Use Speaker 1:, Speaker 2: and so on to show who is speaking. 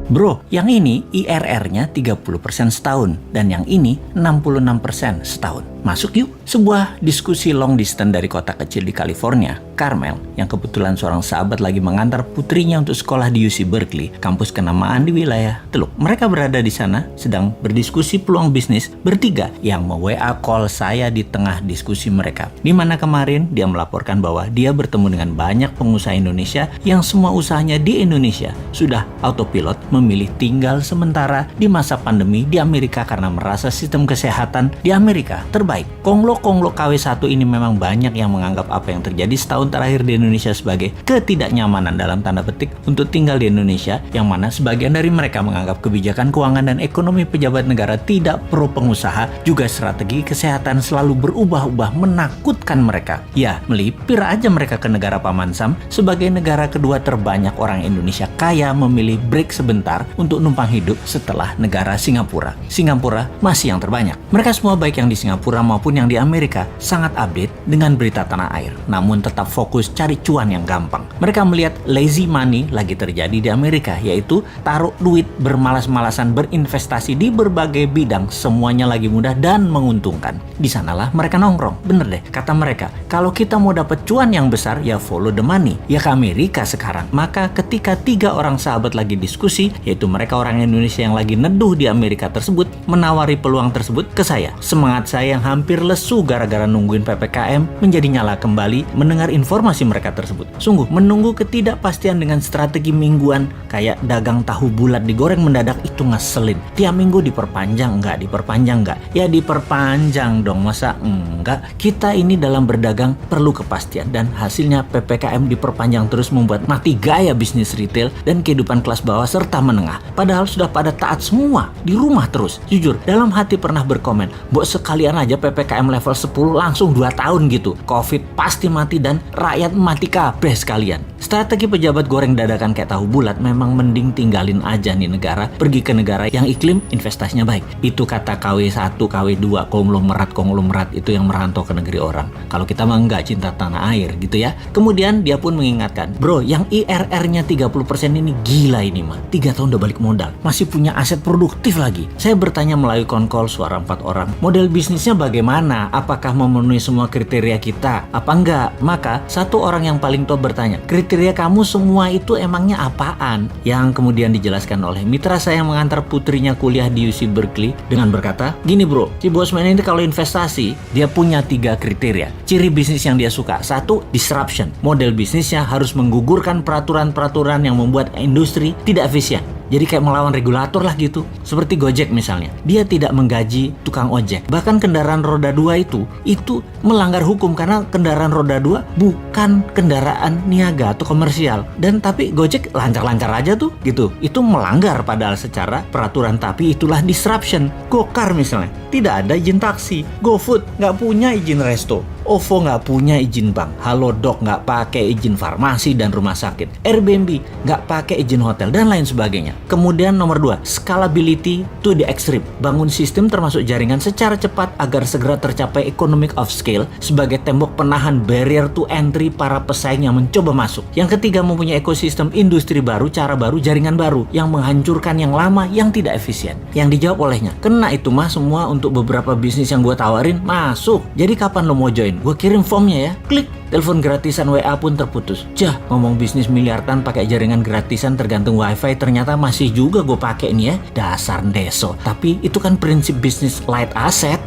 Speaker 1: Bro, yang ini IRR-nya 30% setahun dan yang ini 66% setahun. Masuk yuk. Sebuah diskusi long distance dari kota kecil di California, Carmel, yang kebetulan seorang sahabat lagi mengantar putrinya untuk sekolah di UC Berkeley, kampus kenamaan di wilayah Teluk. Mereka berada di sana sedang berdiskusi peluang bisnis bertiga yang WA call saya di tengah diskusi mereka. Di mana kemarin dia melaporkan bahwa dia bertemu dengan banyak pengusaha Indonesia yang semua usahanya di Indonesia sudah autopilot memilih tinggal sementara di masa pandemi di Amerika karena merasa sistem kesehatan di Amerika terbaik. Konglo KW1 ini memang banyak yang menganggap apa yang terjadi setahun terakhir di Indonesia sebagai ketidaknyamanan dalam tanda petik untuk tinggal di Indonesia, yang mana sebagian dari mereka menganggap kebijakan keuangan dan ekonomi pejabat negara tidak pro pengusaha, juga strategi kesehatan selalu berubah-ubah menakutkan mereka. Ya, melipir aja mereka ke negara Paman Sam sebagai negara kedua terbanyak orang Indonesia kaya memilih break sebentar untuk numpang hidup setelah negara Singapura. Singapura masih yang terbanyak. Mereka semua baik yang di Singapura maupun yang di Amerika sangat update dengan berita tanah air, namun tetap fokus cari cuan yang gampang. Mereka melihat lazy money lagi terjadi di Amerika, yaitu taruh duit bermalas-malasan berinvestasi di berbagai bidang, semuanya lagi mudah dan menguntungkan. Di sanalah mereka nongkrong. Bener deh, kata mereka, kalau kita mau dapat cuan yang besar ya follow the money, ya ke Amerika sekarang. Maka ketika 3 orang sahabat lagi diskusi, yaitu mereka orang Indonesia yang lagi neduh di Amerika tersebut, menawari peluang tersebut ke saya. Semangat saya yang hampir lesu gara-gara nungguin PPKM menjadi nyala kembali mendengar informasi mereka tersebut. Sungguh, menunggu ketidakpastian dengan strategi mingguan kayak dagang tahu bulat digoreng mendadak itu ngeselin. Tiap minggu diperpanjang enggak? Ya diperpanjang dong, masa enggak? Kita ini dalam berdagang perlu kepastian dan hasilnya PPKM diperpanjang terus membuat mati gaya bisnis retail dan kehidupan kelas bawah serta menengah. Padahal sudah pada taat semua, di rumah terus. Jujur, dalam hati pernah berkomen, "Mbok sekalian aja PPKM level 10 langsung 2 tahun gitu. Covid pasti mati dan rakyat mati kabeh sekalian." Strategi pejabat goreng dadakan kayak tahu bulat memang mending tinggalin aja nih negara, pergi ke negara yang iklim investasinya baik. Itu kata KW1, KW2, konglomerat itu yang merantau ke negeri orang. Kalau kita mah enggak, cinta tanah air gitu ya. Kemudian dia pun mengingatkan, "Bro, yang IRR-nya 30% ini gila ini mah. 3 tahun udah balik modal. Masih punya aset produktif lagi." Saya bertanya melalui konkol suara 4 orang, model bisnisnya bagaimana? Apakah memenuhi semua kriteria kita? Apa enggak? Maka satu orang yang paling tua bertanya, "Kriteria kamu semua itu emangnya apaan?" Yang kemudian dijelaskan oleh mitra saya yang mengantar putrinya kuliah di UC Berkeley dengan berkata, "Gini bro, si Bosman ini kalau investasi, dia punya 3 kriteria. Ciri bisnis yang dia suka. 1, disruption. Model bisnisnya harus menggugurkan peraturan-peraturan yang membuat industri tidak efisien. Jadi kayak melawan regulator lah gitu. Seperti Gojek misalnya. Dia tidak menggaji tukang ojek. Bahkan kendaraan roda 2 itu melanggar hukum karena kendaraan roda 2 bukan kendaraan niaga atau komersial. Dan tapi Gojek lancar-lancar aja tuh gitu. Itu melanggar padahal secara peraturan, tapi itulah disruption. Gokar misalnya, tidak ada izin taksi. GoFood nggak punya izin resto. OVO nggak punya izin bank. Halodoc nggak pakai izin farmasi dan rumah sakit. Airbnb nggak pakai izin hotel dan lain sebagainya. Kemudian nomor 2, scalability to the extreme. Bangun sistem termasuk jaringan secara cepat agar segera tercapai economic of scale sebagai tembok penahan barrier to entry para pesaing yang mencoba masuk. Yang ketiga, mempunyai ekosistem industri baru, cara baru, jaringan baru yang menghancurkan yang lama yang tidak efisien. Yang dijawab olehnya, "Kena itu mah semua untuk beberapa bisnis yang gue tawarin masuk. Jadi kapan lo mau join? Gue kirim formnya ya." Klik. Telepon gratisan WA pun terputus. Ngomong bisnis miliaran pakai jaringan gratisan tergantung wifi ternyata masih juga gue pakai nih ya. Dasar deso. Tapi itu kan prinsip bisnis light asset.